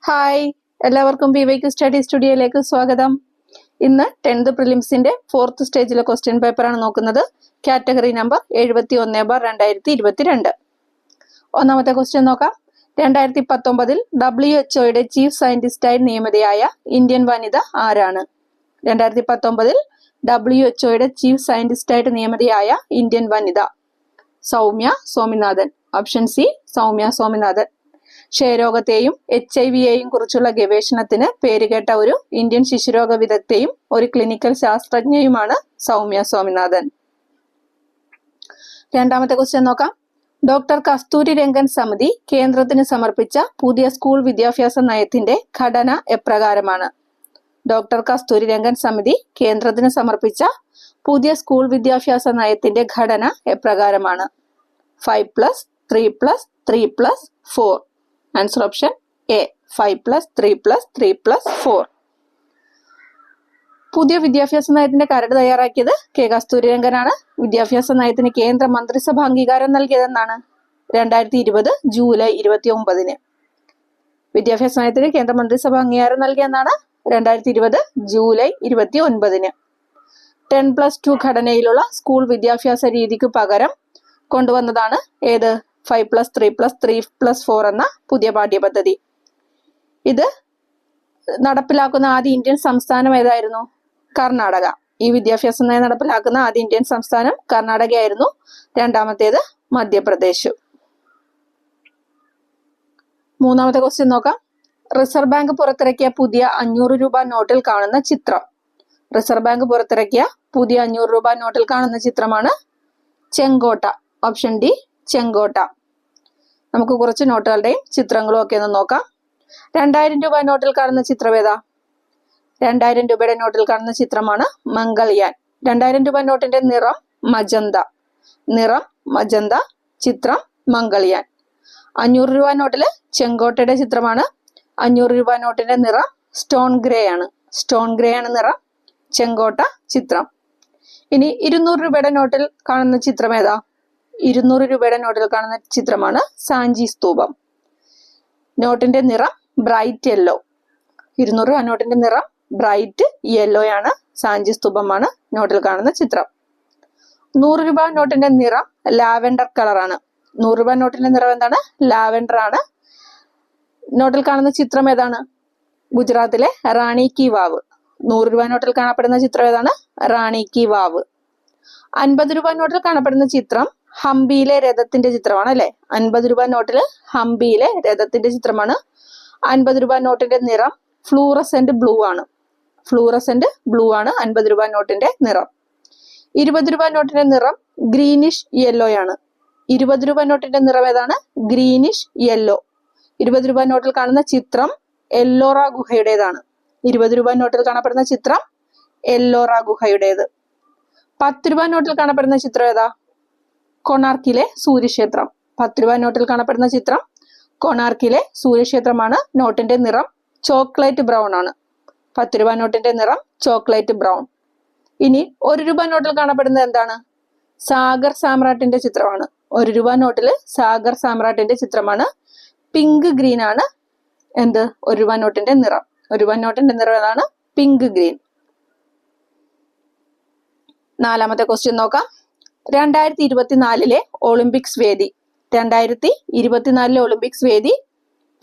Hi, എല്ലാവർക്കും BYQ study സ്റ്റുഡിയോയിലേക്ക് സ്വാഗതം. ഇന്ന് 10th പ്രിലിംസിന്റെ 4th സ്റ്റേജിലെ ക്വസ്റ്റ്യൻ പേപ്പറാണ് നോക്കുന്നത്. Category number 71/2022. ഒന്നാമത്തെ ക്വസ്റ്റ്യൻ നോക്കാം. 2019 WHO ചീഫ് സയന്റിസ്റ്റായി നിയമിതയായ ഇന്ത്യൻ വനിത ആരാണ്? 2019 WHO ചീഫ് സയന്റിസ്റ്റായിട്ട് നിയമിതയായ ഇന്ത്യൻ വനിത സൗമ്യ സ്വാമിനാഥൻ. Option C, Soumya Swaminathan. ക്ഷയരോഗത്തെയും HIV-യെയും കുറിച്ചുള്ള ഗവേഷണത്തിന് പേരുകേട്ട ഒരു ഇന്ത്യൻ ശിശുരോഗ വിദഗ്ധയും ഒരു ക്ലിനിക്കൽ ശാസ്ത്രജ്ഞയുമാണ് സൗമ്യ സ്വാമിനാഥൻ. രണ്ടാമത്തെ ക്വസ്റ്റ്യൻ നോക്കാം. ഡോക്ടർ കസ്തൂരി രംഗൻ സമിതി കേന്ദ്രത്തിന് സമർപ്പിച്ച പുതിയ സ്കൂൾ വിദ്യാഭ്യാസ നയത്തിന്റെ ഘടന എപ്രകാരമാണ്? ഡോക്ടർ കസ്തൂരി രംഗൻ സമിതി കേന്ദ്രത്തിന് സമർപ്പിച്ച പുതിയ സ്കൂൾ വിദ്യാഭ്യാസ നയത്തിന്റെ ഘടന എപ്രകാരമാണ്? 5+3+3+4. Answer option A, 5+3+3+4. പുതിയ വിദ്യാഭ്യാസ നയത്തിന്റെ കരട് തയ്യാറാക്കിയത് കസ്തൂരി രംഗനാണ്. വിദ്യാഭ്യാസ നയത്തിന് കേന്ദ്ര മന്ത്രിസഭ അംഗീകാരം നൽകിയതെന്നാണ്? 2020 ജൂലൈ 29. വിദ്യാഭ്യാസ നയത്തിന് കേന്ദ്ര മന്ത്രിസഭ അംഗീകാരം നൽകിയെന്നാണ്? 2020 ജൂലൈ 29. 10+2 ഘടനയിലുള്ള സ്കൂൾ വിദ്യാഭ്യാസ രീതിക്ക് പകരം കൊണ്ടുവന്നതാണ് ഏത്? 5+3+3+4 എന്ന പുതിയ പാഠ്യപദ്ധതി. ഇത് നടപ്പിലാക്കുന്ന ആദ്യ ഇന്ത്യൻ സംസ്ഥാനം ഏതായിരുന്നു? കർണാടക. ഈ വിദ്യാഭ്യാസ നയം നടപ്പിലാക്കുന്ന ആദ്യ ഇന്ത്യൻ സംസ്ഥാനം കർണാടകയായിരുന്നു. രണ്ടാമത്തേത് മധ്യപ്രദേശ്. മൂന്നാമത്തെ ക്വസ്റ്റ്യൻ നോക്കാം. റിസർവ് ബാങ്ക് പുറത്തിറക്കിയ പുതിയ 500 രൂപ നോട്ടിൽ കാണുന്ന ചിത്രം. റിസർവ് ബാങ്ക് പുറത്തിറക്കിയ പുതിയ 500 രൂപ നോട്ടിൽ കാണുന്ന ചിത്രമാണ് ചെങ്കോട്ട. ഓപ്ഷൻ ഡി, ചെങ്കോട്ട. നമുക്ക് കുറച്ച് നോട്ടുകളുടെയും ചിത്രങ്ങളും ഒക്കെ ഒന്ന് നോക്കാം. 2000 രൂപ നോട്ടിൽ കാണുന്ന ചിത്രം ഏതാ? 2000 രൂപയുടെ നോട്ടിൽ കാണുന്ന ചിത്രമാണ് മംഗൾയാൻ. 2000 രൂപ നോട്ടിന്റെ നിറം മജന്ത. നിറം മജന്ത, ചിത്രം മംഗൾയാൻ. 500 രൂപ നോട്ടില് ചെങ്കോട്ടയുടെ ചിത്രമാണ്. 500 രൂപ നോട്ടിന്റെ നിറം സ്റ്റോൺ ഗ്രേ ആണ്. സ്റ്റോൺ ഗ്രേ ആണ് നിറം. ചെങ്കോട്ട ചിത്രം. ഇനി 200 രൂപയുടെ നോട്ടിൽ കാണുന്ന ചിത്രം ഏതാ? 200 രൂപയുടെ നോട്ടിൽ കാണുന്ന ചിത്രമാണ് സാഞ്ചി സ്തൂപം. നോട്ടിന്റെ നിറം ബ്രൈറ്റ് യെല്ലോ. 200 രൂപ നോട്ടിന്റെ നിറം ബ്രൈറ്റ് യെല്ലോ ആണ്. സാഞ്ചി സ്തൂപമാണ് നോട്ടിൽ കാണുന്ന ചിത്രം. 100 രൂപ നോട്ടിന്റെ നിറം ലാവെൻഡർ കളറാണ്. 100 രൂപ നോട്ടിന്റെ നിറം എന്താണ്? ലാവെൻഡർ ആണ്. നോട്ടിൽ കാണുന്ന ചിത്രം ഏതാണ്? ഗുജറാത്തിലെ റാണി കി വാവ്. 100 രൂപ നോട്ടിൽ കാണപ്പെടുന്ന ചിത്രം ഏതാണ്? റാണി കി വാവ്. 50 രൂപ നോട്ടിൽ കാണപ്പെടുന്ന ചിത്രം ഹംപിയിലെ രഥത്തിന്റെ ചിത്രമാണ് അല്ലെ? 50 രൂപ നോട്ടില് ഹംപിയിലെ രഥത്തിന്റെ ചിത്രമാണ്. 50 രൂപ നോട്ടിന്റെ നിറം ഫ്ലൂറസെന്റ് ബ്ലൂ ആണ്. ഫ്ലൂറസെന്റ് ബ്ലൂ ആണ് 50 രൂപ നോട്ടിന്റെ നിറം. 20 രൂപ നോട്ടിന്റെ നിറം ഗ്രീനിഷ് യെല്ലോ ആണ്. 20 രൂപ നോട്ടിന്റെ നിറം ഏതാണ്? Greenish yellow. 20 രൂപ നോട്ടിൽ കാണുന്ന ചിത്രം എല്ലോറ ഗുഹയുടേതാണ്. 20 രൂപ നോട്ടിൽ കാണപ്പെടുന്ന ചിത്രം എല്ലോറ ഗുഹയുടേത്. 10 രൂപ നോട്ടിൽ കാണപ്പെടുന്ന ചിത്രം ഏതാ? കൊണാർക്കിലെ സൂര്യക്ഷേത്രം. 10 രൂപ നോട്ടിൽ കാണപ്പെടുന്ന ചിത്രം കൊണാർക്കിലെ സൂര്യക്ഷേത്രമാണ്. നോട്ടിന്റെ നിറം ചോക്ലേറ്റ് ബ്രൗൺ ആണ്. 10 രൂപ നോട്ടിന്റെ നിറം ചോക്ലേറ്റ് ബ്രൗൺ. ഇനി 1 രൂപ നോട്ടിൽ കാണപ്പെടുന്നത് എന്താണ്? സാഗർ സാമ്രാട്ടിന്റെ ചിത്രമാണ്. 1 രൂപ നോട്ടില് സാഗർ സാമ്രാട്ടിന്റെ ചിത്രമാണ്. പിങ്ക് ഗ്രീൻ ആണ് എന്ത്? 1 രൂപ നോട്ടിന്റെ നിറം. 1 രൂപ നോട്ടിന്റെ നിറം ഏതാണ്? Pink green. നാലാമത്തെ ക്വസ്റ്റ്യൻ നോക്കാം. 2024 ഒളിമ്പിക്സ് വേദി. 2024 ഒളിമ്പിക്സ് വേദി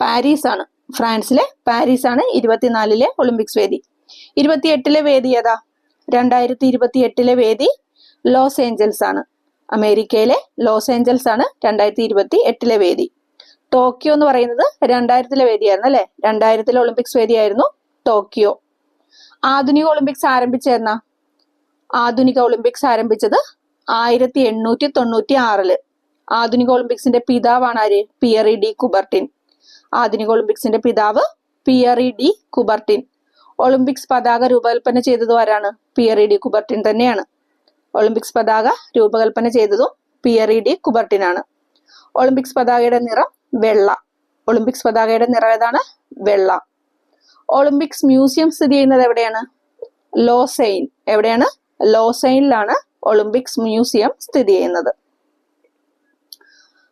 പാരീസ് ആണ്. ഫ്രാൻസിലെ പാരീസ് ആണ് 2024 ഒളിമ്പിക്സ് വേദി. 28 വേദി ഏതാ? 2028 വേദി ലോസ് ഏഞ്ചൽസ് ആണ്. അമേരിക്കയിലെ ലോസ് ഏഞ്ചൽസ് ആണ് 2028 വേദി. ടോക്കിയോ എന്ന് പറയുന്നത് 2000 വേദിയായിരുന്നു അല്ലെ? 2000 ഒളിമ്പിക്സ് വേദിയായിരുന്നു ടോക്കിയോ. ആധുനിക ഒളിമ്പിക്സ് ആരംഭിച്ചെന്നാ? ആധുനിക ഒളിമ്പിക്സ് ആരംഭിച്ചത് 1896. ആധുനിക ഒളിമ്പിക്സിന്റെ പിതാവാണ് ആര്? Pierre de Coubertin. ആധുനിക ഒളിമ്പിക്സിന്റെ പിതാവ് പിയറി ഡി കുബർട്ടിൻ. ഒളിമ്പിക്സ് പതാക രൂപകൽപ്പന ചെയ്തതും ആരാണ്? പിയറി ഡി കുബർട്ടിൻ തന്നെയാണ്. ഒളിമ്പിക്സ് പതാക രൂപകൽപ്പന ചെയ്തതും പിയറി ഡി കുബർട്ടിൻ ആണ്. ഒളിമ്പിക്സ് പതാകയുടെ നിറം വെള്ള. ഒളിമ്പിക്സ് പതാകയുടെ നിറം ഏതാണ്? വെള്ള. ഒളിമ്പിക്സ് മ്യൂസിയം സ്ഥിതി ചെയ്യുന്നത് എവിടെയാണ്? ലോസെയിൻ. എവിടെയാണ്? ലോസെയിനിലാണ് ഒളിമ്പിക്സ് മ്യൂസിയം സ്ഥിതി ചെയ്യുന്നത്.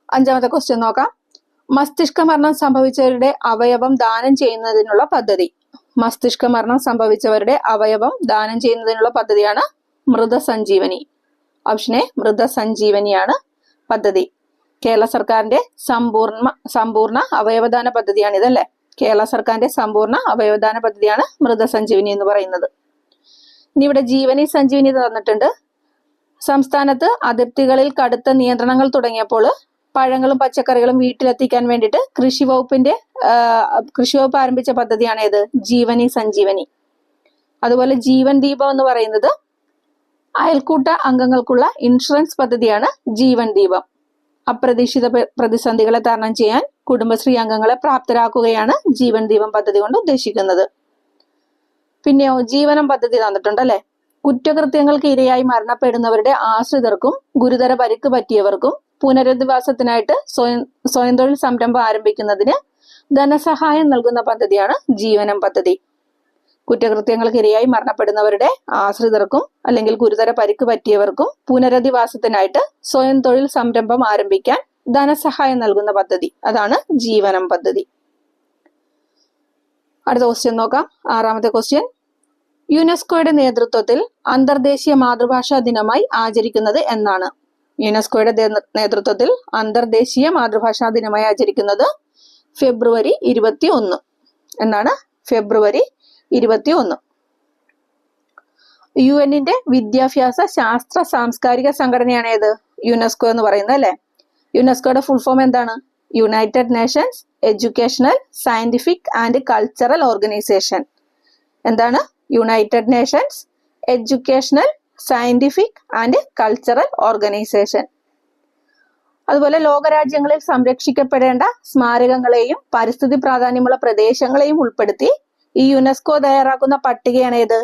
അഞ്ചാമത്തെ ക്വസ്റ്റ്യൻ നോക്കാം. മസ്തിഷ്ക മരണം സംഭവിച്ചവരുടെ അവയവം ദാനം ചെയ്യുന്നതിനുള്ള പദ്ധതി. മസ്തിഷ്ക മരണം സംഭവിച്ചവരുടെ അവയവം ദാനം ചെയ്യുന്നതിനുള്ള പദ്ധതിയാണ് മൃതസഞ്ജീവനി. ഓപ്ഷൻ എ മൃതസഞ്ജീവനിയാണ് പദ്ധതി. കേരള സർക്കാരിന്റെ സമ്പൂർണ്ണ അവയവദാന പദ്ധതിയാണ് ഇതല്ലേ. കേരള സർക്കാരിന്റെ സമ്പൂർണ്ണ അവയവദാന പദ്ധതിയാണ് മൃതസഞ്ജീവനി എന്ന് പറയുന്നത്. ഇനി ഇവിടെ ജീവനി സഞ്ജീവനി തന്നിട്ടുണ്ട്. സംസ്ഥാനത്ത് അതിർത്തികളിൽ കടുത്ത നിയന്ത്രണങ്ങൾ തുടങ്ങിയപ്പോൾ പഴങ്ങളും പച്ചക്കറികളും വീട്ടിലെത്തിക്കാൻ വേണ്ടിയിട്ട് കൃഷി വകുപ്പ് ആരംഭിച്ച പദ്ധതിയാണ് ഏത്? ജീവനി സഞ്ജീവനി. അതുപോലെ ജീവൻ ദീപം എന്ന് പറയുന്നത് അയൽക്കൂട്ട അംഗങ്ങൾക്കുള്ള ഇൻഷുറൻസ് പദ്ധതിയാണ് ജീവൻ ദീപം. അപ്രതീക്ഷിത പ്രതിസന്ധികളെ തരണം ചെയ്യാൻ കുടുംബശ്രീ അംഗങ്ങളെ പ്രാപ്തരാക്കുകയാണ് ജീവൻ ദീപം പദ്ധതി കൊണ്ട് ഉദ്ദേശിക്കുന്നത്. പിന്നെയോ ജീവനം പദ്ധതി തന്നിട്ടുണ്ട് അല്ലെ. കുറ്റകൃത്യങ്ങൾക്ക് ഇരയായി മരണപ്പെടുന്നവരുടെ ആശ്രിതർക്കും ഗുരുതര പരിക്ക് പറ്റിയവർക്കും പുനരധിവാസത്തിനായിട്ട് സ്വയം തൊഴിൽ സംരംഭം ആരംഭിക്കുന്നതിന് ധനസഹായം നൽകുന്ന പദ്ധതിയാണ് ജീവനം പദ്ധതി. കുറ്റകൃത്യങ്ങൾക്ക് ഇരയായി മരണപ്പെടുന്നവരുടെ ആശ്രിതർക്കും അല്ലെങ്കിൽ ഗുരുതര പരിക്ക് പറ്റിയവർക്കും പുനരധിവാസത്തിനായിട്ട് സ്വയം തൊഴിൽ സംരംഭം ആരംഭിക്കാൻ ധനസഹായം നൽകുന്ന പദ്ധതി, അതാണ് ജീവനം പദ്ധതി. അടുത്ത ക്വസ്റ്റ്യൻ നോക്കാം. 6ാമത്തെ ക്വസ്റ്റ്യൻ. യുനെസ്കോയുടെ നേതൃത്വത്തിൽ അന്തർദേശീയ മാതൃഭാഷാ ദിനമായി ആചരിക്കുന്നത് എന്നാണ്? യുനെസ്കോയുടെ നേതൃത്വത്തിൽ അന്തർദേശീയ മാതൃഭാഷാ ദിനമായി ആചരിക്കുന്നത് ഫെബ്രുവരി 21 എന്നാണ്. ഫെബ്രുവരി 21. UN-ന്റെ വിദ്യാഭ്യാസ ശാസ്ത്ര സാംസ്കാരിക സംഘടനയാണ് ഏത്? യുനെസ്കോ എന്ന് പറയുന്നത് അല്ലെ. യുനെസ്കോയുടെ ഫുൾ ഫോം എന്താണ്? United Nations Educational Scientific and Cultural Organization. എന്താണ്? United Nations Educational Scientific and Cultural Organization. അതുപോലെ ലോകരാജ്യങ്ങളിൽ സംരക്ഷിക്കപ്പെടേണ്ട സ്മാരകങ്ങളെയും പരിസ്ഥിതി പ്രാധാന്യമുള്ള പ്രദേശങ്ങളെയും ഉൾപ്പെടുത്തി ഈ യുനെസ്കോ തയ്യാറാക്കുന്ന പട്ടികയാണ് ഏത്?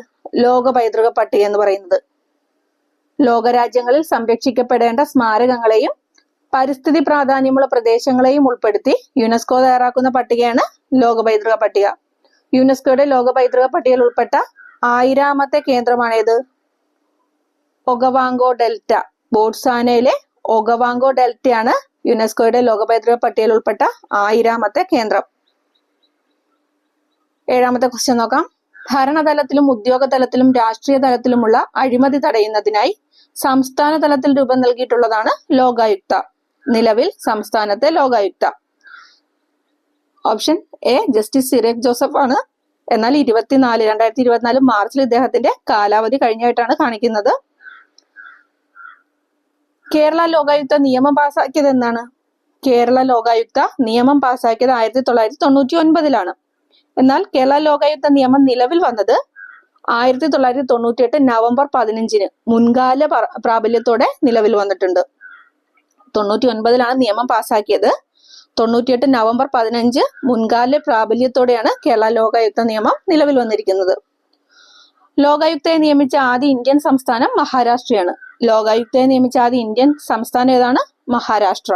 ലോക പൈതൃക പട്ടിക എന്ന് പറയുന്നത്. ലോകരാജ്യങ്ങളിൽ സംരക്ഷിക്കപ്പെടേണ്ട സ്മാരകങ്ങളെയും പരിസ്ഥിതി പ്രാധാന്യമുള്ള പ്രദേശങ്ങളെയും ഉൾപ്പെടുത്തി യുനെസ്കോ തയ്യാറാക്കുന്ന പട്ടികയാണ് ലോക പൈതൃക പട്ടിക. യുനെസ്കോയുടെ ലോക പൈതൃക പട്ടികയിൽ ഉൾപ്പെട്ട 1000ാമത്തെ കേന്ദ്രമാണേത്? ഒഗവാങ്കോ ഡെൽറ്റ. ബോട്സ്വാനയിലെ ഒഗവാങ്കോ ഡെൽറ്റയാണ് യുനെസ്കോയുടെ ലോക പൈതൃക പട്ടികയിൽ ഉൾപ്പെട്ട 1000ാമത്തെ കേന്ദ്രം. 7ാമത്തെ ക്വസ്റ്റ്യൻ നോക്കാം. ഭരണതലത്തിലും ഉദ്യോഗ തലത്തിലും രാഷ്ട്രീയ തലത്തിലുമുള്ള അഴിമതി തടയുന്നതിനായി സംസ്ഥാന തലത്തിൽ രൂപം നൽകിയിട്ടുള്ളതാണ് ലോകായുക്ത. നിലവിൽ സംസ്ഥാനത്തെ Lokayukta. Option A justice സിറേഖ് Joseph ആണ്. എന്നാൽ 2024 മാർച്ചിൽ ഇദ്ദേഹത്തിന്റെ കാലാവധി കഴിഞ്ഞായിട്ടാണ് കാണിക്കുന്നത്. കേരള ലോകായുക്ത നിയമം പാസാക്കിയത് എന്നാണ്? കേരള ലോകായുക്ത നിയമം പാസാക്കിയത് 1999 എന്നാൽ കേരള ലോകായുക്ത നിയമം നിലവിൽ വന്നത് 1998 നവംബർ 15 മുൻകാല പ്രാബല്യത്തോടെ നിലവിൽ വന്നിട്ടുണ്ട്. 99 നിയമം പാസാക്കിയത്. 98 നവംബർ 15 മുൻകാല പ്രാബല്യത്തോടെയാണ് കേരള ലോകായുക്ത നിയമം നിലവിൽ വന്നിരിക്കുന്നത്. ലോകായുക്തയെ നിയമിച്ച ആദ്യ ഇന്ത്യൻ സംസ്ഥാനം മഹാരാഷ്ട്രയാണ്. ലോകായുക്തയെ നിയമിച്ച ആദ്യ ഇന്ത്യൻ സംസ്ഥാനം ഏതാണ്? മഹാരാഷ്ട്ര.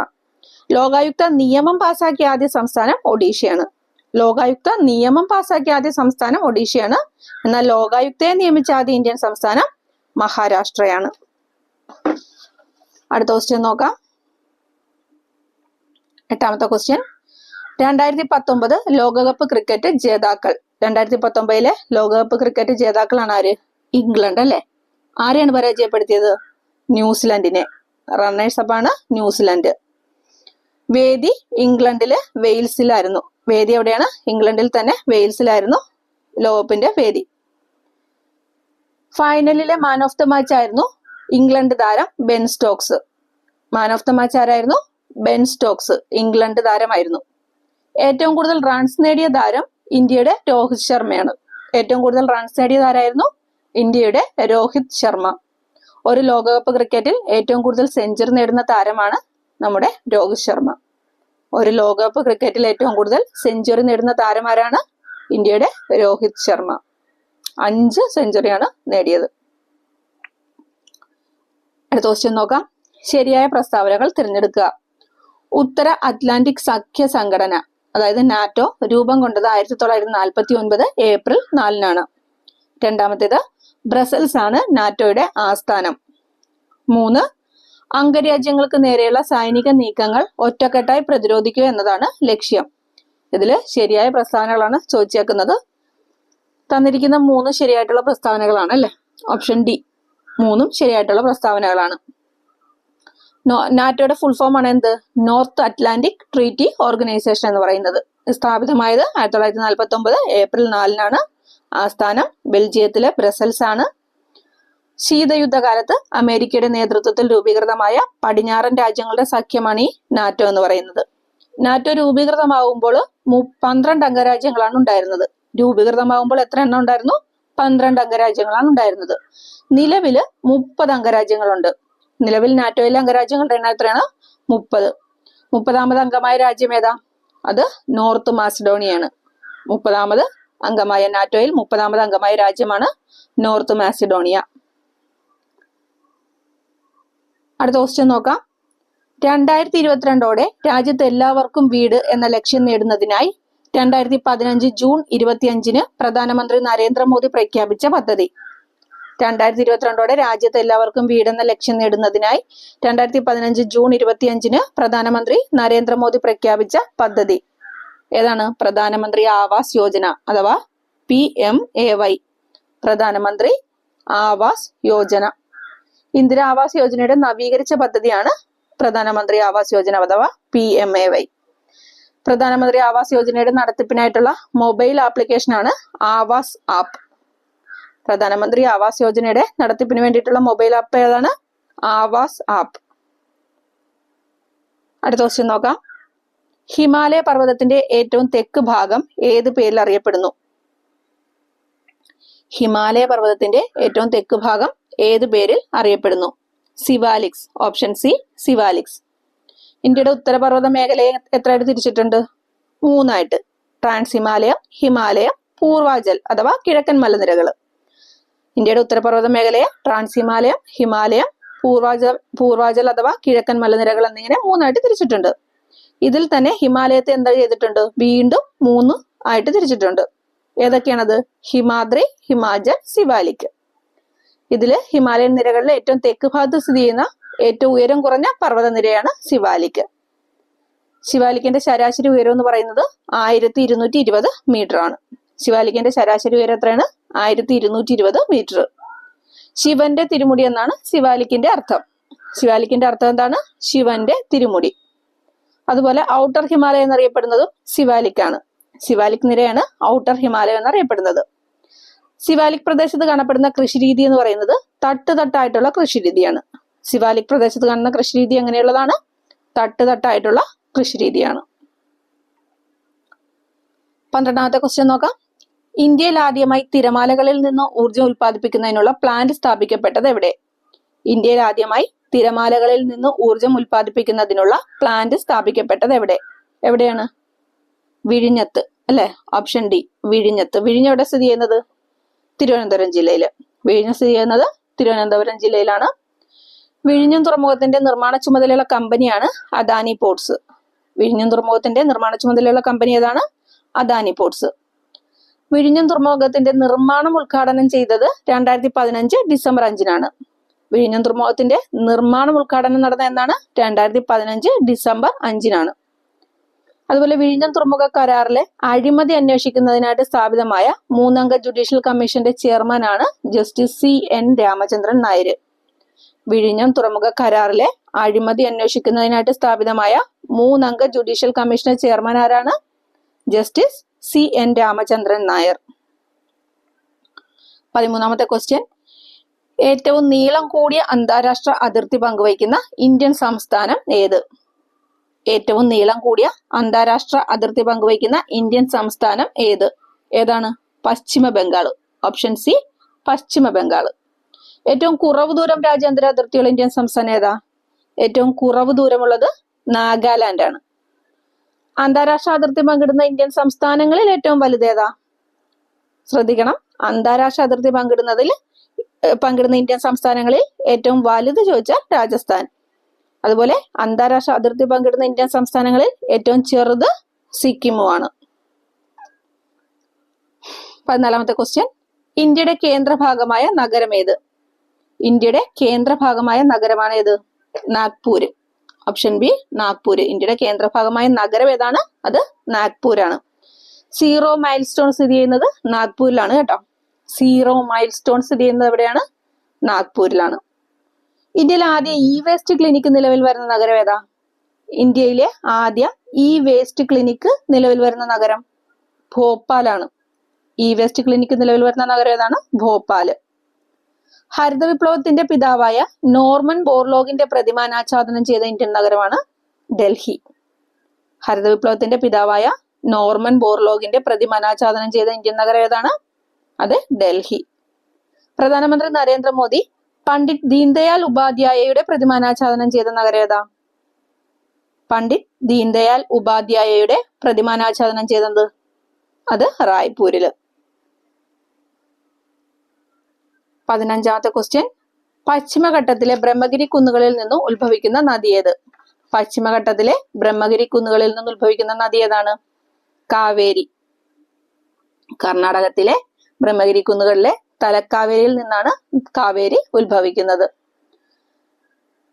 ലോകായുക്ത നിയമം പാസാക്കിയ ആദ്യ സംസ്ഥാനം ഒഡീഷയാണ്. ലോകായുക്ത നിയമം പാസാക്കിയ ആദ്യ സംസ്ഥാനം ഒഡീഷയാണ്. എന്നാൽ ലോകായുക്തയെ നിയമിച്ച ആദ്യ ഇന്ത്യൻ സംസ്ഥാനം മഹാരാഷ്ട്രയാണ്. അടുത്ത ക്വസ്റ്റ്യൻ നോക്കാം. 8ാമത്തെ ക്വസ്റ്റ്യൻ. 2019 ലോകകപ്പ് ക്രിക്കറ്റ് ജേതാക്കൾ. 2019 ലോകകപ്പ് ക്രിക്കറ്റ് ജേതാക്കളാണ് ആര്? ഇംഗ്ലണ്ട് അല്ലെ. ആരെയാണ് പരാജയപ്പെടുത്തിയത്? ന്യൂസിലൻഡിനെ. റണ്ണേഴ്സ് അപ്പ് ആണ് ന്യൂസിലൻഡ്. വേദി ഇംഗ്ലണ്ടില് വെയിൽസിലായിരുന്നു. വേദി എവിടെയാണ്? ഇംഗ്ലണ്ടിൽ തന്നെ വെയിൽസിലായിരുന്നു ലോകകപ്പിന്റെ വേദി. ഫൈനലിലെ മാൻ ഓഫ് ദ മാച്ച് ആയിരുന്നു ഇംഗ്ലണ്ട് താരം Ben Stokes. Man of the match ആരായിരുന്നു? ബെൻ സ്റ്റോക്സ്, ഇംഗ്ലണ്ട് താരമായിരുന്നു. ഏറ്റവും കൂടുതൽ റൺസ് നേടിയ താരം ഇന്ത്യയുടെ രോഹിത് ശർമ്മയാണ്. ഏറ്റവും കൂടുതൽ റൺസ് നേടിയ താരമായിരുന്നു ഇന്ത്യയുടെ രോഹിത് ശർമ്മ. ഒരു ലോകകപ്പ് ക്രിക്കറ്റിൽ ഏറ്റവും കൂടുതൽ സെഞ്ചുറി നേടുന്ന താരമാണ് നമ്മുടെ രോഹിത് ശർമ്മ. ഒരു ലോകകപ്പ് ക്രിക്കറ്റിൽ ഏറ്റവും കൂടുതൽ സെഞ്ചുറി നേടുന്ന താരമാരാണ്? ഇന്ത്യയുടെ രോഹിത് ശർമ്മ. 5 സെഞ്ചുറിയാണ് നേടിയത്. അടുത്ത ക്വസ്റ്റ്യൻ നോക്കാം. ശരിയായ പ്രസ്താവനകൾ തിരഞ്ഞെടുക്കുക. ഉത്തര അറ്റ്ലാന്റിക് സഖ്യ സംഘടന അതായത് നാറ്റോ രൂപം കൊണ്ടത് 1949 ഏപ്രിൽ 4 രണ്ടാമത്തേത് ബ്രസൽസ് ആണ് നാറ്റോയുടെ ആസ്ഥാനം. 3 അംഗരാജ്യങ്ങൾക്ക് നേരെയുള്ള സൈനിക നീക്കങ്ങൾ ഒറ്റക്കെട്ടായി പ്രതിരോധിക്കുക എന്നതാണ് ലക്ഷ്യം. ഇതില് ശരിയായ പ്രസ്താവനകളാണ് ചോദിച്ചേക്കുന്നത്. തന്നിരിക്കുന്ന 3 ശരിയായിട്ടുള്ള പ്രസ്താവനകളാണ് അല്ലെ. ഓപ്ഷൻ ഡി 3 ശരിയായിട്ടുള്ള പ്രസ്താവനകളാണ്. നാറ്റോയുടെ ഫുൾ ഫോം ആണ് എന്ത്? നോർത്ത് അറ്റ്ലാന്റിക് ട്രീറ്റി ഓർഗനൈസേഷൻ എന്ന് പറയുന്നത്. സ്ഥാപിതമായത് 1949 ഏപ്രിൽ 4-നാണ്. ആസ്ഥാനം ബെൽജിയത്തിലെ ബ്രസൽസ് ആണ്. ശീതയുദ്ധകാലത്ത് അമേരിക്കയുടെ നേതൃത്വത്തിൽ രൂപീകൃതമായ പടിഞ്ഞാറൻ രാജ്യങ്ങളുടെ സഖ്യമാണ് ഈ നാറ്റോ എന്ന് പറയുന്നത്. നാറ്റോ രൂപീകൃതമാകുമ്പോൾ 12 അംഗരാജ്യങ്ങളാണ് ഉണ്ടായിരുന്നത്. രൂപീകൃതമാകുമ്പോൾ എത്ര എണ്ണം ഉണ്ടായിരുന്നു? 12 അംഗരാജ്യങ്ങളാണ് ഉണ്ടായിരുന്നത്. നിലവില് 30 അംഗരാജ്യങ്ങളുണ്ട്. നിലവിൽ നാറ്റോയിലെ അംഗരാജ്യങ്ങളുടെ എണ്ണം എത്രയാണ്? 30. 30ാമത് അംഗമായ രാജ്യം ഏതാ? അത് നോർത്ത് മാസിഡോണിയാണ്. 30ാമത് അംഗമായ നാറ്റോയിൽ 30ാമത് അംഗമായ രാജ്യമാണ് നോർത്ത് മാസിഡോണിയ. അടുത്ത ക്വസ്റ്റ്യൻ നോക്കാം. 2022 രാജ്യത്ത് എല്ലാവർക്കും വീട് എന്ന ലക്ഷ്യം നേടുന്നതിനായി 2015 ജൂൺ 25-ന് പ്രധാനമന്ത്രി നരേന്ദ്രമോദി പ്രഖ്യാപിച്ച പദ്ധതി. 2022 രാജ്യത്ത് എല്ലാവർക്കും വീടെന്ന ലക്ഷ്യം നേടുന്നതിനായി 2015 ജൂൺ 25-ന് പ്രധാനമന്ത്രി നരേന്ദ്രമോദി പ്രഖ്യാപിച്ച പദ്ധതി ഏതാണ്? പ്രധാനമന്ത്രി ആവാസ് യോജന അഥവാ PMAY. പ്രധാനമന്ത്രി ആവാസ് യോജന. ഇന്ദിര ആവാസ് യോജനയുടെ നവീകരിച്ച പദ്ധതിയാണ് പ്രധാനമന്ത്രി ആവാസ് യോജന അഥവാ PMAY. പ്രധാനമന്ത്രി ആവാസ് യോജനയുടെ നടത്തിപ്പിനായിട്ടുള്ള മൊബൈൽ ആപ്ലിക്കേഷനാണ് ആവാസ് ആപ്പ്. പ്രധാനമന്ത്രി ആവാസ് യോജനയുടെ നടത്തിപ്പിന് വേണ്ടിയിട്ടുള്ള മൊബൈൽ ആപ്പ് ഏതാണ്? ആവാസ് ആപ്പ്. അടുത്ത ക്വസ്റ്റ്യൻ നോക്കാം. ഹിമാലയ പർവ്വതത്തിന്റെ ഏറ്റവും തെക്ക് ഭാഗം ഏത് പേരിൽ അറിയപ്പെടുന്നു? ഹിമാലയ പർവ്വതത്തിന്റെ ഏറ്റവും തെക്ക് ഭാഗം ഏത് പേരിൽ അറിയപ്പെടുന്നു? സിവാലിക്സ്. Option C Siwaliks. ഇന്ത്യയുടെ ഉത്തരപർവ്വത മേഖലയെ എത്രയായിട്ട് തിരിച്ചിട്ടുണ്ട്? 3 ട്രാൻസ് ഹിമാലയം, ഹിമാലയം, പൂർവാചൽ അഥവാ കിഴക്കൻ മലനിരകൾ. ഇന്ത്യയുടെ ഉത്തരപർവ്വത മേഖലയെ ട്രാൻസ് ഹിമാലയം, ഹിമാലയം, പൂർവാചൽ അഥവാ കിഴക്കൻ മലനിരകൾ എന്നിങ്ങനെ 3 തിരിച്ചിട്ടുണ്ട്. ഇതിൽ തന്നെ ഹിമാലയത്തെ എന്താ ചെയ്തിട്ടുണ്ട്? വീണ്ടും 3 തിരിച്ചിട്ടുണ്ട്. ഏതൊക്കെയാണത്? ഹിമാദ്രി, ഹിമാചൽ, സിവാലിക്. ഇതില് ഹിമാലയൻ നിരകളിലെ ഏറ്റവും തെക്ക് ഭാഗത്ത് സ്ഥിതി ചെയ്യുന്ന ഏറ്റവും ഉയരം കുറഞ്ഞ പർവ്വത നിരയാണ് സിവാലിക്. ശിവാലിക്കിന്റെ ശരാശരി ഉയരം എന്ന് പറയുന്നത് 1220 മീറ്റർ ആണ്. ശിവാലിക്കിന്റെ ശരാശരി ഉയരം എത്രയാണ്? 1220 മീറ്റർ. ശിവന്റെ തിരുമുടി എന്നാണ് ശിവാലിക്കിന്റെ അർത്ഥം. ശിവാലിക്കിന്റെ അർത്ഥം എന്താണ്? ശിവന്റെ തിരുമുടി. അതുപോലെ ഔട്ടർ ഹിമാലയം എന്നറിയപ്പെടുന്നതും സിവാലിക്കാണ്. സിവാലിക് നിരയാണ് ഔട്ടർ ഹിമാലയം എന്നറിയപ്പെടുന്നത്. സിവാലിക് പ്രദേശത്ത് കാണപ്പെടുന്ന കൃഷിരീതി എന്ന് പറയുന്നത് തട്ടായിട്ടുള്ള കൃഷിരീതിയാണ്. സിവാലിക് പ്രദേശത്ത് കാണുന്ന കൃഷിരീതി എങ്ങനെയുള്ളതാണ്? തട്ടായിട്ടുള്ള കൃഷിരീതിയാണ്. 12ാമത്തെ ക്വസ്റ്റ്യൻ നോക്കാം. ഇന്ത്യയിൽ ആദ്യമായി തിരമാലകളിൽ നിന്ന് ഊർജ്ജം ഉൽപ്പാദിപ്പിക്കുന്നതിനുള്ള പ്ലാന്റ് സ്ഥാപിക്കപ്പെട്ടത് എവിടെ? ഇന്ത്യയിൽ ആദ്യമായി തിരമാലകളിൽ നിന്ന് ഊർജ്ജം ഉൽപ്പാദിപ്പിക്കുന്നതിനുള്ള പ്ലാന്റ് സ്ഥാപിക്കപ്പെട്ടത് എവിടെയാണ്? വിഴിഞ്ഞത്ത് അല്ലെ. ഓപ്ഷൻ ഡി വിഴിഞ്ഞത്ത്. വിഴിഞ്ഞം എവിടെ സ്ഥിതി ചെയ്യുന്നത്? തിരുവനന്തപുരം ജില്ലയിൽ. വിഴിഞ്ഞം സ്ഥിതി ചെയ്യുന്നത് തിരുവനന്തപുരം ജില്ലയിലാണ്. വിഴിഞ്ഞം തുറമുഖത്തിന്റെ നിർമ്മാണ ചുമതലയുള്ള കമ്പനിയാണ് അദാനി പോർട്സ്. വിഴിഞ്ഞം തുറമുഖത്തിന്റെ നിർമ്മാണ ചുമതലയുള്ള കമ്പനി ഏതാണ്? അദാനി പോർട്സ്. വിഴിഞ്ഞം തുറമുഖത്തിന്റെ നിർമ്മാണം ഉദ്ഘാടനം ചെയ്തത് 2015 ഡിസംബർ 5-നാണ്. വിഴിഞ്ഞം തുറമുഖത്തിന്റെ നിർമ്മാണം ഉദ്ഘാടനം നടന്ന എന്നാണ്? 2015 ഡിസംബർ 5-നാണ്. അതുപോലെ വിഴിഞ്ഞം തുറമുഖ കരാറിലെ അഴിമതി അന്വേഷിക്കുന്നതിനായിട്ട് സ്ഥാപിതമായ 3-അംഗ ജുഡീഷ്യൽ കമ്മീഷന്റെ ചെയർമാനാണ് ജസ്റ്റിസ് CN രാമചന്ദ്രൻ നായർ. വിഴിഞ്ഞം തുറമുഖ കരാറിലെ അഴിമതി അന്വേഷിക്കുന്നതിനായിട്ട് സ്ഥാപിതമായ 3-അംഗ ജുഡീഷ്യൽ കമ്മീഷന്റെ ചെയർമാൻ ആരാണ്? Justice CN Ramachandran Nair. 13ാമത്തെ ക്വസ്റ്റ്യൻ. ഏറ്റവും നീളം കൂടിയ അന്താരാഷ്ട്ര അതിർത്തി പങ്കുവയ്ക്കുന്ന ഇന്ത്യൻ സംസ്ഥാനം ഏത്? ഏറ്റവും നീളം കൂടിയ അന്താരാഷ്ട്ര അതിർത്തി പങ്കുവയ്ക്കുന്ന ഇന്ത്യൻ സംസ്ഥാനം ഏതാണ്? പശ്ചിമ ബംഗാൾ. ഓപ്ഷൻ സി പശ്ചിമ ബംഗാൾ. ഏറ്റവും കുറവ് ദൂരം രാജ്യാന്തര അതിർത്തിയുള്ള ഇന്ത്യൻ സംസ്ഥാനം ഏതാ? ഏറ്റവും കുറവ് ദൂരമുള്ളത് നാഗാലാൻഡ് ആണ്. അന്താരാഷ്ട്ര അതിർത്തി പങ്കിടുന്ന ഇന്ത്യൻ സംസ്ഥാനങ്ങളിൽ ഏറ്റവും വലുത് ഏതാ? ശ്രദ്ധിക്കണം, അന്താരാഷ്ട്ര അതിർത്തി പങ്കിടുന്ന ഇന്ത്യൻ സംസ്ഥാനങ്ങളിൽ ഏറ്റവും വലുത് ചോദിച്ചാൽ രാജസ്ഥാൻ. അതുപോലെ അന്താരാഷ്ട്ര അതിർത്തി പങ്കിടുന്ന ഇന്ത്യൻ സംസ്ഥാനങ്ങളിൽ ഏറ്റവും ചെറുത് സിക്കിമുമാണ്. 14ാമത്തെ ക്വസ്റ്റ്യൻ. ഇന്ത്യയുടെ കേന്ദ്രഭാഗമായ നഗരം ഏത്? ഇന്ത്യയുടെ കേന്ദ്രഭാഗമായ നഗരമാണ് ഏത്? നാഗ്പൂർ. Option B Nagpur. ഇന്ത്യയുടെ കേന്ദ്രഭാഗമായ നഗരം ഏതാണ്? അത് നാഗ്പൂരാണ്. സീറോ മൈൽ സ്റ്റോൺ സ്ഥിതി ചെയ്യുന്നത് നാഗ്പൂരിലാണ് കേട്ടോ. സീറോ മൈൽ സ്റ്റോൺ സ്ഥിതി ചെയ്യുന്നത് എവിടെയാണ്? നാഗ്പൂരിലാണ്. ഇന്ത്യയിലെ ആദ്യ ഇ വേസ്റ്റ് ക്ലിനിക്ക് നിലവിൽ വരുന്ന നഗരം ഏതാ? ഇന്ത്യയിലെ ആദ്യ ഇ വേസ്റ്റ് ക്ലിനിക്ക് നിലവിൽ വരുന്ന നഗരം ഭോപ്പാലാണ്. ഇ വേസ്റ്റ് ക്ലിനിക്ക് നിലവിൽ വരുന്ന നഗരം ഏതാണ്? ഭോപ്പാല്. ഹരിത വിപ്ലവത്തിന്റെ പിതാവായ നോർമൻ ബോർലോഗിന്റെ പ്രതിമ അനാച്ഛാദനം ചെയ്ത ഇന്ത്യൻ നഗരമാണ് ഡൽഹി. ഹരിത വിപ്ലവത്തിന്റെ പിതാവായ നോർമൻ ബോർലോഗിന്റെ പ്രതിമ അനാച്ഛാദനം ചെയ്ത ഇന്ത്യൻ നഗരം ഏതാണ്? അത് ഡൽഹി. പ്രധാനമന്ത്രി നരേന്ദ്രമോദി പണ്ഡിറ്റ് ദീൻദയാൽ ഉപാധ്യായയുടെ പ്രതിമ അനാച്ഛാദനം ചെയ്ത നഗരം ഏതാ? പണ്ഡിറ്റ് ദീൻദയാൽ ഉപാധ്യായയുടെ പ്രതിമ അനാച്ഛാദനം ചെയ്തത് അത് റായ്പൂരില്. 15ാമത്തെ ക്വസ്റ്റ്യൻ, പശ്ചിമഘട്ടത്തിലെ ബ്രഹ്മഗിരി കുന്നുകളിൽ നിന്നും ഉത്ഭവിക്കുന്ന നദി ഏത്? പശ്ചിമഘട്ടത്തിലെ ബ്രഹ്മഗിരി കുന്നുകളിൽ നിന്ന് ഉത്ഭവിക്കുന്ന നദി ഏതാണ്? കാവേരി. കർണാടകത്തിലെ ബ്രഹ്മഗിരി കുന്നുകളിലെ തലക്കാവേരിയിൽ നിന്നാണ് കാവേരി ഉത്ഭവിക്കുന്നത്.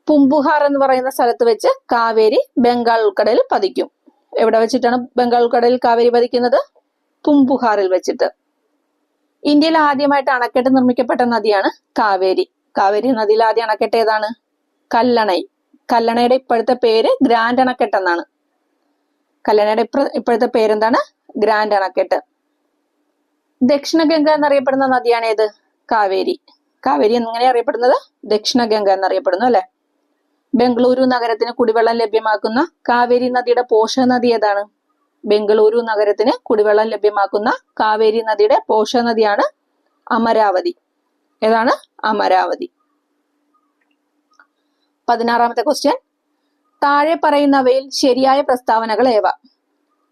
പൂംബുഹാർ എന്ന് പറയുന്ന സ്ഥലത്ത് വെച്ച് കാവേരി ബംഗാൾ ഉൾക്കടലിൽ പതിക്കും. എവിടെ വെച്ചിട്ടാണ് ബംഗാൾ ഉൾക്കടലിൽ കാവേരി പതിക്കുന്നത്? പൂംബുഹാറിൽ വെച്ചിട്ട്. ഇന്ത്യയിൽ ആദ്യമായിട്ട് അണക്കെട്ട് നിർമ്മിക്കപ്പെട്ട നദിയാണ് കാവേരി. കാവേരി നദിയിൽ ആദ്യ അണക്കെട്ട് ഏതാണ്? കല്ലണൈ. കല്ലണയുടെ ഇപ്പോഴത്തെ പേര് ഗ്രാൻഡ് അണക്കെട്ട് എന്നാണ്. കല്ലണയുടെ ഇപ്പോഴത്തെ പേരെന്താണ്? ഗ്രാൻഡ് അണക്കെട്ട്. ദക്ഷിണ ഗംഗ എന്നറിയപ്പെടുന്ന നദിയാണ് ഏത്? കാവേരി. കാവേരി എങ്ങനെ അറിയപ്പെടുന്നത്? ദക്ഷിണ ഗംഗ എന്നറിയപ്പെടുന്നു അല്ലെ. ബംഗളൂരു നഗരത്തിന് കുടിവെള്ളം ലഭ്യമാക്കുന്ന കാവേരി നദിയുടെ പോഷക നദി ഏതാണ്? ബംഗളൂരു നഗരത്തിന് കുടിവെള്ളം ലഭ്യമാക്കുന്ന കാവേരി നദിയുടെ പോഷക നദിയാണ് അമരാവതി. ഏതാണ്? അമരാവതി. 16ാമത്തെ ക്വസ്റ്റ്യൻ, താഴെ പറയുന്നവയിൽ ശരിയായ പ്രസ്താവനകൾ ഏവ?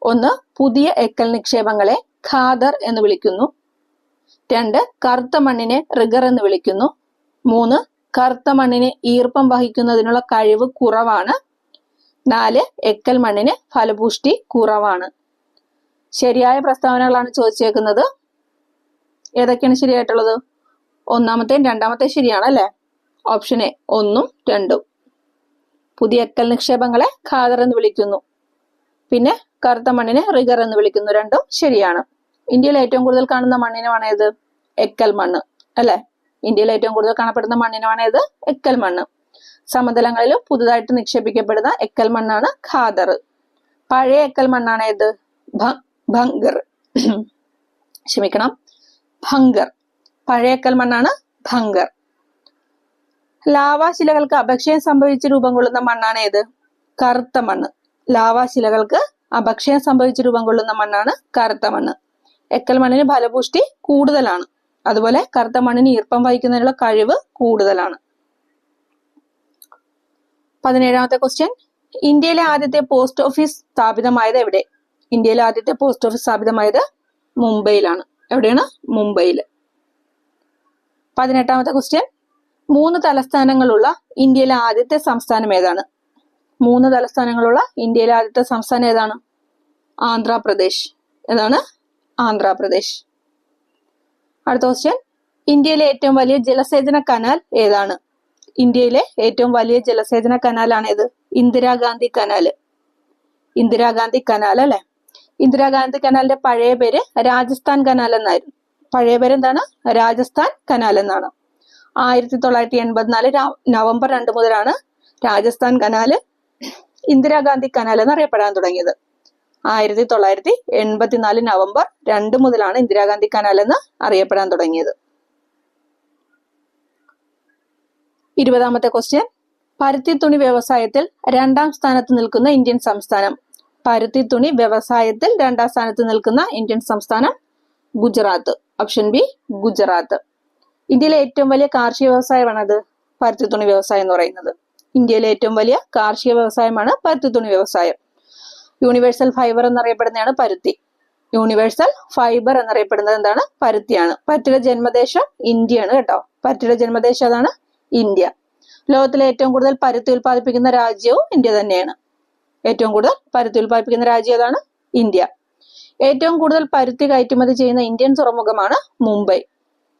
1. പുതിയ എക്കൽ നിക്ഷേപങ്ങളെ ഖാദർ എന്ന് വിളിക്കുന്നു. 2. കറുത്ത മണ്ണിനെ റിഗർ എന്ന് വിളിക്കുന്നു. 3. കറുത്ത മണ്ണിന് ഈർപ്പം വഹിക്കുന്നതിനുള്ള കഴിവ് കുറവാണ്. 4. എക്കൽ മണ്ണിന് ഫലപുഷ്ടി കുറവാണ്. ശരിയായ പ്രസ്താവനകളാണ് ചോദിച്ചേക്കുന്നത്. ഏതൊക്കെയാണ് ശരിയായിട്ടുള്ളത്? 1ാമത്തെയും 2ാമത്തെയും ശരിയാണ് അല്ലെ. ഓപ്ഷൻ എ 1ഉം 2ഉം. പുതിയ എക്കൽ നിക്ഷേപങ്ങളെ ഖാദർ എന്ന് വിളിക്കുന്നു, പിന്നെ കറുത്ത മണ്ണിനെ റിഗർ എന്ന് വിളിക്കുന്നു. 2ഉം ശരിയാണ്. ഇന്ത്യയിൽ ഏറ്റവും കൂടുതൽ കാണുന്ന മണ്ണിനമാണ് ഏത്? എക്കൽ മണ്ണ് അല്ലെ. ഇന്ത്യയിൽ ഏറ്റവും കൂടുതൽ കാണപ്പെടുന്ന മണ്ണിനമാണ് ഏത്? എക്കൽ മണ്ണ്. സമതലങ്ങളിലും പുതുതായിട്ട് നിക്ഷേപിക്കപ്പെടുന്ന എക്കൽ മണ്ണാണ് ഖാദർ. പഴയ എക്കൽ മണ്ണാണ് ഏത്? ഭംഗർ. ക്ഷമിക്കണം, ഭംഗർ. പഴയ എക്കൽ മണ്ണാണ് ഭംഗർ. ലാവാശിലകൾക്ക് അപക്ഷയം സംഭവിച്ച് രൂപം കൊള്ളുന്ന മണ്ണാണ് ഏത്? കറുത്ത മണ്ണ്. ലാവാശിലകൾക്ക് അപക്ഷയം സംഭവിച്ച് രൂപം കൊള്ളുന്ന മണ്ണാണ് കറുത്ത മണ്ണ്. എക്കൽ മണ്ണിന് ഫലപുഷ്ടി കൂടുതലാണ്, അതുപോലെ കറുത്ത മണ്ണിന് ഈർപ്പം വഹിക്കുന്നതിനുള്ള കഴിവ് കൂടുതലാണ്. 17ാമത്തെ ക്വസ്റ്റ്യൻ, ഇന്ത്യയിലെ ആദ്യത്തെ പോസ്റ്റ് ഓഫീസ് സ്ഥാപിതമായത് എവിടെ? ഇന്ത്യയിലെ ആദ്യത്തെ പോസ്റ്റ് ഓഫീസ് സ്ഥാപിതമായത് മുംബൈയിലാണ്. എവിടെയാണ്? മുംബൈയിൽ. 18ാമത്തെ ക്വസ്റ്റ്യൻ, 3 തലസ്ഥാനങ്ങളുള്ള ഇന്ത്യയിലെ ആദ്യത്തെ സംസ്ഥാനം ഏതാണ്? 3 തലസ്ഥാനങ്ങളുള്ള ഇന്ത്യയിലെ ആദ്യത്തെ സംസ്ഥാനം ഏതാണ്? ആന്ധ്രാപ്രദേശ്. ഏതാണ്? ആന്ധ്രാപ്രദേശ്. അടുത്ത ക്വസ്റ്റ്യൻ, ഇന്ത്യയിലെ ഏറ്റവും വലിയ ജലസേചന കനാൽ ഏതാണ്? ഇന്ത്യയിലെ ഏറ്റവും വലിയ ജലസേചന കനാലാണ് ഏത്? ഇന്ദിരാഗാന്ധി കനാല്. ഇന്ദിരാഗാന്ധി കനാൽ അല്ലെ. ഇന്ദിരാഗാന്ധി കനാലിന്റെ പഴയ പേര് രാജസ്ഥാൻ കനാൽ എന്നായിരുന്നു. പഴയ പേര് എന്താണ്? രാജസ്ഥാൻ കനാൽ എന്നാണ്. 1984 നവംബർ 2 മുതലാണ് രാജസ്ഥാൻ കനാല് ഇന്ദിരാഗാന്ധി കനാൽ എന്നറിയപ്പെടാൻ തുടങ്ങിയത്. 1984 നവംബർ 2 മുതലാണ് ഇന്ദിരാഗാന്ധി കനാൽ എന്ന് അറിയപ്പെടാൻ തുടങ്ങിയത്. 20ാമത്തെ ക്വസ്റ്റ്യൻ, പരുത്തി തുണി വ്യവസായത്തിൽ 2ാം സ്ഥാനത്ത് നിൽക്കുന്ന ഇന്ത്യൻ സംസ്ഥാനം? പരുത്തി തുണി വ്യവസായത്തിൽ 2ാം സ്ഥാനത്ത് നിൽക്കുന്ന ഇന്ത്യൻ സംസ്ഥാനം ഗുജറാത്ത്. Option B Gujarat. ഇന്ത്യയിലെ ഏറ്റവും വലിയ കാർഷിക വ്യവസായമാണത് പരുത്തി തുണി വ്യവസായം എന്ന് പറയുന്നത്. ഇന്ത്യയിലെ ഏറ്റവും വലിയ കാർഷിക വ്യവസായമാണ് പരുത്തി തുണി വ്യവസായം. യൂണിവേഴ്സൽ ഫൈബർ എന്നറിയപ്പെടുന്നതാണ് പരുത്തി. യൂണിവേഴ്സൽ ഫൈബർ എന്നറിയപ്പെടുന്നത് എന്താണ്? പരുത്തിയാണ്. പരുത്തിയുടെ ജന്മദേശം ഇന്ത്യയാണ് കേട്ടോ. പരുത്തിയുടെ ജന്മദേശം അതാണ് ഇന്ത്യ. ലോകത്തിലെ ഏറ്റവും കൂടുതൽ പരുത്തി ഉൽപ്പാദിപ്പിക്കുന്ന രാജ്യവും ഇന്ത്യ തന്നെയാണ്. ഏറ്റവും കൂടുതൽ പരുത്തി ഉൽപ്പാദിപ്പിക്കുന്ന രാജ്യം ഏതാണ്? ഇന്ത്യ. ഏറ്റവും കൂടുതൽ പരുത്തി കയറ്റുമതി ചെയ്യുന്ന ഇന്ത്യൻ തുറമുഖമാണ് മുംബൈ.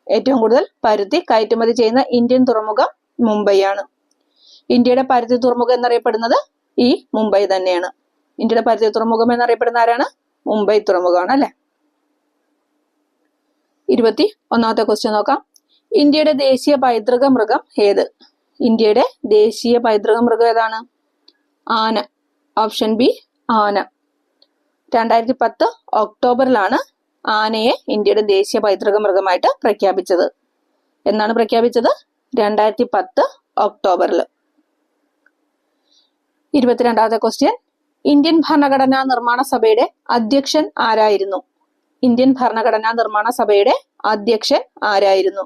ഏറ്റവും കൂടുതൽ പരുത്തി കയറ്റുമതി ചെയ്യുന്ന ഇന്ത്യൻ തുറമുഖം മുംബൈ ആണ്. ഇന്ത്യയുടെ പരുത്തി തുറമുഖം എന്നറിയപ്പെടുന്നത് ഈ മുംബൈ തന്നെയാണ്. ഇന്ത്യയുടെ പരുത്തി തുറമുഖം എന്നറിയപ്പെടുന്ന ആരാണ്? മുംബൈ തുറമുഖമാണ് അല്ലെ. 21ാമത്തെ ക്വസ്റ്റ്യൻ നോക്കാം. ഇന്ത്യയുടെ ദേശീയ പൈതൃക മൃഗം ഏത്? ഇന്ത്യയുടെ ദേശീയ പൈതൃക മൃഗം ഏതാണ്? ആന. ഓപ്ഷൻ ബി ആന. 2010 ഒക്ടോബറിലാണ് ആനയെ ഇന്ത്യയുടെ ദേശീയ പൈതൃക മൃഗമായിട്ട് പ്രഖ്യാപിച്ചത്. എന്നാണ് പ്രഖ്യാപിച്ചത്? 2010 ഒക്ടോബറിൽ. 22ാമത്തെ ക്വസ്റ്റ്യൻ. ഇന്ത്യൻ ഭരണഘടനാ നിർമ്മാണ സഭയുടെ അധ്യക്ഷൻ ആരായിരുന്നു? ഇന്ത്യൻ ഭരണഘടനാ നിർമ്മാണ സഭയുടെ അധ്യക്ഷൻ ആരായിരുന്നു?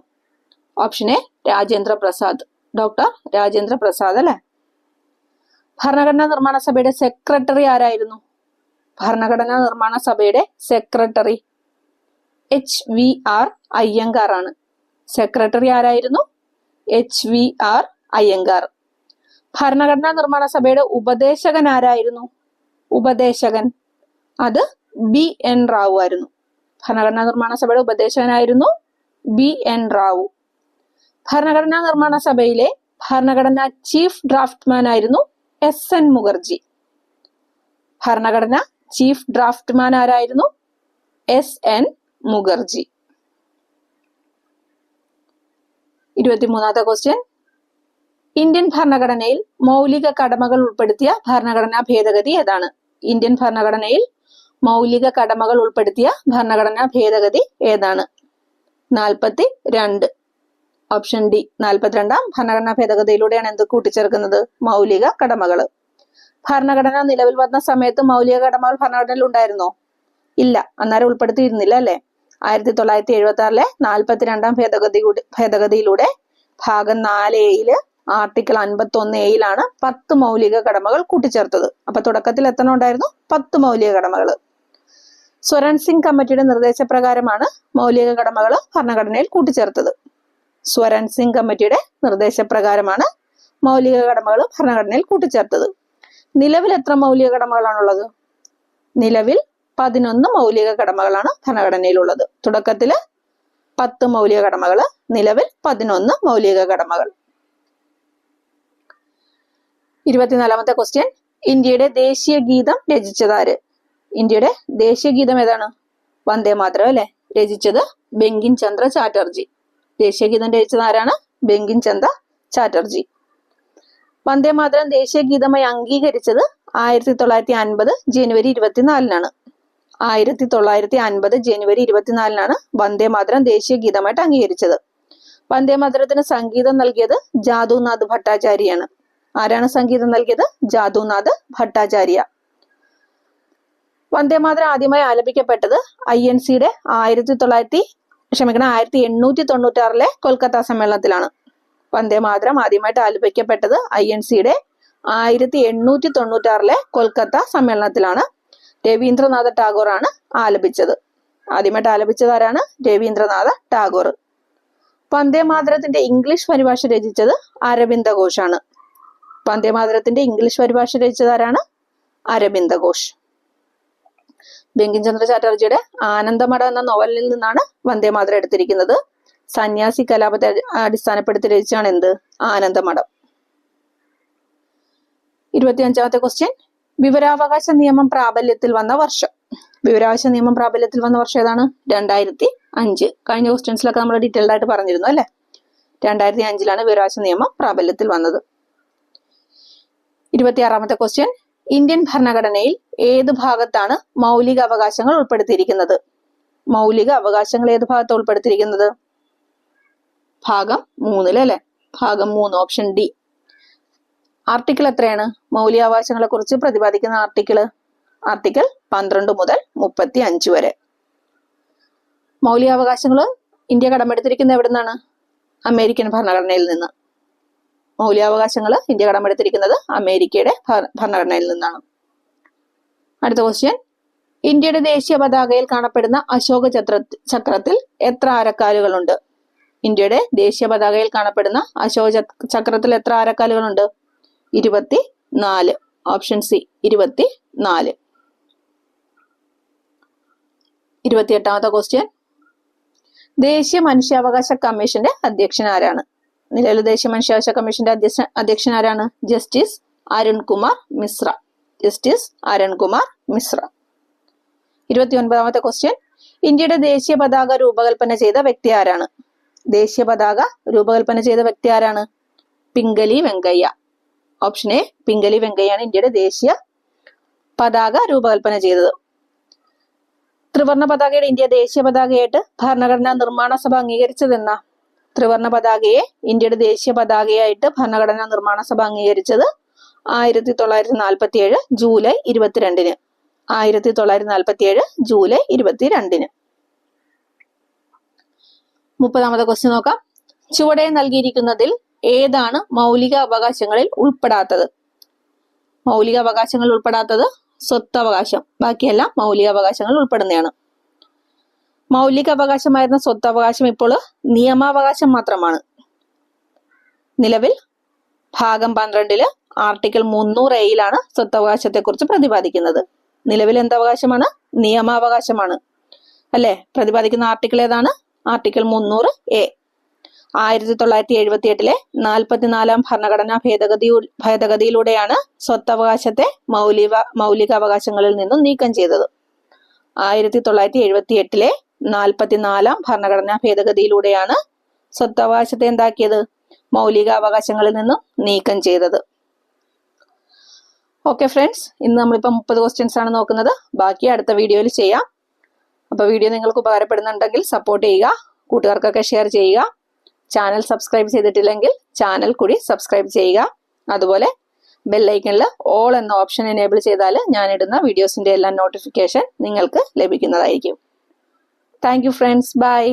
Option A Rajendra Prasad. Doctor Rajendra Prasad അല്ലെ. ഭരണഘടനാ നിർമ്മാണ സഭയുടെ സെക്രട്ടറി ആരായിരുന്നു? ഭരണഘടനാ നിർമ്മാണ സഭയുടെ സെക്രട്ടറി HVR അയ്യങ്കാർ ആണ്. സെക്രട്ടറി ആരായിരുന്നു? HVR അയ്യങ്കാർ. ഭരണഘടനാ നിർമ്മാണ സഭയുടെ ഉപദേശകൻ ആരായിരുന്നു? ഉപദേശകൻ അത് BN റാവു ആയിരുന്നു. ഭരണഘടനാ നിർമ്മാണ സഭയുടെ ഉപദേശകനായിരുന്നു BN റാവു. ഭരണഘടനാ നിർമ്മാണ സഭയിലെ ഭരണഘടനാ ചീഫ് ഡ്രാഫ്റ്റ്മാൻ ആയിരുന്നു SN മുഖർജി. ഭരണഘടന ചീഫ് ഡ്രാഫ്റ്റ്മാൻ ആരായിരുന്നു? SN മുഖർജി. 23ാമത്തെ ക്വസ്റ്റ്യൻ. ഇന്ത്യൻ ഭരണഘടനയിൽ മൗലിക കടമകൾ ഉൾപ്പെടുത്തിയ ഭരണഘടനാ ഭേദഗതി ഏതാണ്? ഇന്ത്യൻ ഭരണഘടനയിൽ മൗലിക കടമകൾ ഉൾപ്പെടുത്തിയ ഭരണഘടനാ ഭേദഗതി ഏതാണ്? 42. ഓപ്ഷൻ ഡി 42ാം ഭരണഘടനാ ഭേദഗതിയിലൂടെയാണ് എന്ത് കൂട്ടിച്ചേർക്കുന്നത്? മൗലിക കടമകൾ. ഭരണഘടന നിലവിൽ വന്ന സമയത്ത് മൗലിക കടമകൾ ഭരണഘടനയിൽ ഉണ്ടായിരുന്നോ? ഇല്ല, അന്നേരം ഉൾപ്പെടുത്തിയിരുന്നില്ല അല്ലെ. 1976 42ാം ഭേദഗതിയിലൂടെ ഭാഗം 4A ആർട്ടിക്കിൾ 51A 10 മൗലിക കടമകൾ കൂട്ടിച്ചേർത്തത്. അപ്പൊ തുടക്കത്തിൽ എത്ര ഉണ്ടായിരുന്നു? 10 മൗലിക കടമകൾ. സ്വരൺ സിംഗ് കമ്മിറ്റിയുടെ നിർദ്ദേശപ്രകാരമാണ് മൗലിക കടമകൾ ഭരണഘടനയിൽ കൂട്ടിച്ചേർത്തത്. സ്വരൺ സിംഗ് കമ്മിറ്റിയുടെ നിർദ്ദേശപ്രകാരമാണ് മൗലിക കടമകൾ ഭരണഘടനയിൽ കൂട്ടിച്ചേർത്തത്. നിലവിൽ എത്ര മൗലിക കടമകളാണുള്ളത്? നിലവിൽ 11 മൗലിക കടമകളാണ് ഭരണഘടനയിലുള്ളത്. തുടക്കത്തില് 10 മൗലിക കടമകൾ, നിലവിൽ 11 മൗലിക കടമകൾ. 24ാമത്തെ ക്വസ്റ്റ്യൻ. ഇന്ത്യയുടെ ദേശീയ ഗീതം രചിച്ചതാര്? ഇന്ത്യയുടെ ദേശീയ ഗീതം ഏതാണ്? വന്ദേ മാതരം അല്ലെ. രചിച്ചത് ബങ്കിം ചന്ദ്ര ചാറ്റർജി. ദേശീയ ഗീതം രചിച്ചത് ആരാണ്? ബങ്കിം ചന്ദ്ര ചാറ്റർജി. വന്ദേ മാതരം ദേശീയ ഗീതമായി അംഗീകരിച്ചത് 1950 ജനുവരി 24 1950 ജനുവരി 24 വന്ദേ മാതരം ദേശീയ ഗീതമായിട്ട് അംഗീകരിച്ചത്. വന്ദേ മാതരത്തിന് സംഗീതം നൽകിയത് ജാദുനാഥ് ഭട്ടാചാര്യയാണ്. ആരാണ് സംഗീതം നൽകിയത്? ജാദുനാഥ് ഭട്ടാചാര്യ. വന്ദേ മാതരം ആദ്യമായി ആലപിക്കപ്പെട്ടത് INCയുടെ 1896 കൊൽക്കത്ത സമ്മേളനത്തിലാണ്. വന്ദേ മാതരം ആദ്യമായിട്ട് ആലപിക്കപ്പെട്ടത് INCയുടെ 1896 കൊൽക്കത്ത സമ്മേളനത്തിലാണ്. രവീന്ദ്രനാഥ ടാഗോർ ആണ് ആലപിച്ചത്. ആദ്യമായിട്ട് ആലപിച്ചത് ആരാണ്? രവീന്ദ്രനാഥ ടാഗോർ. വന്ദേ മാതരത്തിന്റെ ഇംഗ്ലീഷ് പരിഭാഷ രചിച്ചത് അരവിന്ദ ഘോഷാണ്. വന്ദേ മാതരത്തിന്റെ ഇംഗ്ലീഷ് പരിഭാഷ രചിച്ചത് ആരാണ്? അരവിന്ദ ഘോഷ്. ബങ്കിം ചന്ദ്ര ചാറ്റർജിയുടെ ആനന്ദമഠം എന്ന നോവലിൽ നിന്നാണ് വന്ദേ മാതരം എടുത്തിരിക്കുന്നത്. സന്യാസി കലാപത്തെ അടിസ്ഥാനപ്പെടുത്തി രചിച്ചാണ് എന്ത്? ആനന്ദമഠം. 25ാമത്തെ ക്വസ്റ്റ്യൻ. വിവരാവകാശ നിയമം പ്രാബല്യത്തിൽ വന്ന വർഷം. വിവരാവകാശ നിയമം പ്രാബല്യത്തിൽ വന്ന വർഷം ഏതാണ്? 2005. കഴിഞ്ഞ ക്വസ്റ്റ്യൻസിലൊക്കെ നമ്മൾ ഡീറ്റെയിൽഡ് ആയിട്ട് പറഞ്ഞിരുന്നു അല്ലെ. 2005 വിവരാവകാശ നിയമം പ്രാബല്യത്തിൽ വന്നത്. 26ാമത്തെ ക്വസ്റ്റ്യൻ. ഇന്ത്യൻ ഭരണഘടനയിൽ ഏത് ഭാഗത്താണ് മൗലിക അവകാശങ്ങൾ ഉൾപ്പെടുത്തിയിരിക്കുന്നത്? മൗലിക അവകാശങ്ങൾ ഏത് ഭാഗത്താണ് ഉൾപ്പെടുത്തിയിരിക്കുന്നത്? ഭാഗം 3 അല്ലെ. ഭാഗം 3 ഓപ്ഷൻ ഡി. ആർട്ടിക്കിൾ എത്രയാണ് മൗലികാവകാശങ്ങളെ കുറിച്ച് പ്രതിപാദിക്കുന്ന ആർട്ടിക്കിൾ 12 മുതൽ 35 വരെ. മൗലികാവകാശങ്ങൾ ഇന്ത്യ കടമെടുത്തിരിക്കുന്നത് എവിടെ നിന്നാണ്? അമേരിക്കൻ ഭരണഘടനയിൽ നിന്ന്. മൗലികാവകാശങ്ങൾ ഇന്ത്യ കടമെടുത്തിരിക്കുന്നത് അമേരിക്കയുടെ ഭരണഘടനയിൽ നിന്നാണ്. അടുത്ത ക്വസ്റ്റ്യൻ. ഇന്ത്യയുടെ ദേശീയ പതാകയിൽ കാണപ്പെടുന്ന അശോക ചക്രത്തിൽ എത്ര ആരക്കാലുകളുണ്ട്? ഇന്ത്യയുടെ ദേശീയ പതാകയിൽ കാണപ്പെടുന്ന അശോക ചക്രത്തിൽ എത്ര ആരക്കാലുകളുണ്ട്? 24. Option C 24. 28ാമത്തെ ക്വസ്റ്റ്യൻ. ദേശീയ മനുഷ്യാവകാശ കമ്മീഷന്റെ അധ്യക്ഷൻ ആരാണ്? നിലവിലെ ദേശീയ മനുഷ്യാവകാശ കമ്മീഷന്റെ അധ്യക്ഷൻ ആരാണ്? ജസ്റ്റിസ് അരുൺകുമാർ മിശ്ര. ജസ്റ്റിസ് അരുൺകുമാർ മിശ്ര. 29ാമത്തെ ക്വസ്റ്റ്യൻ, ഇന്ത്യയുടെ ദേശീയ പതാക രൂപകൽപ്പന ചെയ്ത വ്യക്തി ആരാണ്? ദേശീയ പതാക രൂപകൽപ്പന ചെയ്ത വ്യക്തി ആരാണ്? പിംഗലി വെങ്കയ്യ. ഓപ്ഷൻ എ, പിംഗലി വെങ്കയ്യാണ് ഇന്ത്യയുടെ ദേശീയ പതാക രൂപകൽപ്പന ചെയ്തത്. ത്രിവർണ പതാകയുടെ ഇന്ത്യ ദേശീയ പതാകയായിട്ട് ഭരണഘടനാ നിർമ്മാണ സഭ അംഗീകരിച്ചതെന്ന? ത്രിവർണ പതാകയെ ഇന്ത്യയുടെ ദേശീയ പതാകയായിട്ട് ഭരണഘടനാ നിർമ്മാണ സഭ അംഗീകരിച്ചത് 1947 ജൂലൈ 22-ന്. 1947 ജൂലൈ 22-ന്. 30ാമത്തെ ക്വസ്റ്റ്യൻ നോക്കാം. ചുവടെ നൽകിയിരിക്കുന്നതിൽ ഏതാണ് മൗലിക അവകാശങ്ങളിൽ ഉൾപ്പെടാത്തത്? മൗലിക അവകാശങ്ങൾ ഉൾപ്പെടാത്തത് സ്വത്തവകാശം. ബാക്കിയെല്ലാം മൗലിക അവകാശങ്ങൾ ഉൾപ്പെടുന്നതാണ്. മൗലിക അവകാശമായിരുന്ന സ്വത്തവകാശം ഇപ്പോൾ നിയമാവകാശം മാത്രമാണ്. നിലവിൽ ഭാഗം 12 ആർട്ടിക്കിൾ 300A സ്വത്തവകാശത്തെ കുറിച്ച് പ്രതിപാദിക്കുന്നത്. നിലവിൽ എന്തവകാശമാണ്? നിയമാവകാശമാണ് അല്ലെ? പ്രതിപാദിക്കുന്ന ആർട്ടിക്കിൾ ഏതാണ്? Article 300A. 1978 44ാം ഭരണഘടനാ ഭേദഗതിയിലൂടെയാണ് സ്വത്തവകാശത്തെ മൗലിക അവകാശങ്ങളിൽ നിന്നും നീക്കം ചെയ്തത്. 1978 44ാം ഭരണഘടനാ ഭേദഗതിയിലൂടെയാണ് സ്വത്തവകാശത്തെ എന്താക്കിയത്? മൗലിക അവകാശങ്ങളിൽ നിന്നും നീക്കം ചെയ്തത്. ഓക്കെ ഫ്രണ്ട്സ്, ഇന്ന് നമ്മളിപ്പോ 30 ക്വസ്റ്റ്യൻസ് ആണ് നോക്കുന്നത്. ബാക്കി അടുത്ത വീഡിയോയിൽ ചെയ്യാം. അപ്പൊ വീഡിയോ നിങ്ങൾക്ക് ഉപകാരപ്പെടുന്നുണ്ടെങ്കിൽ സപ്പോർട്ട് ചെയ്യുക, കൂട്ടുകാർക്കൊക്കെ ഷെയർ ചെയ്യുക. ചാനൽ സബ്സ്ക്രൈബ് ചെയ്തിട്ടില്ലെങ്കിൽ ചാനൽ കൂടി സബ്സ്ക്രൈബ് ചെയ്യുക. അതുപോലെ ബെല്ലൈക്കണിൽ ഓൾ എന്ന ഓപ്ഷൻ എനേബിൾ ചെയ്താൽ ഞാനിടുന്ന വീഡിയോസിന്റെ എല്ലാം നോട്ടിഫിക്കേഷൻ നിങ്ങൾക്ക് ലഭിക്കുന്നതായിരിക്കും. Thank you friends, by.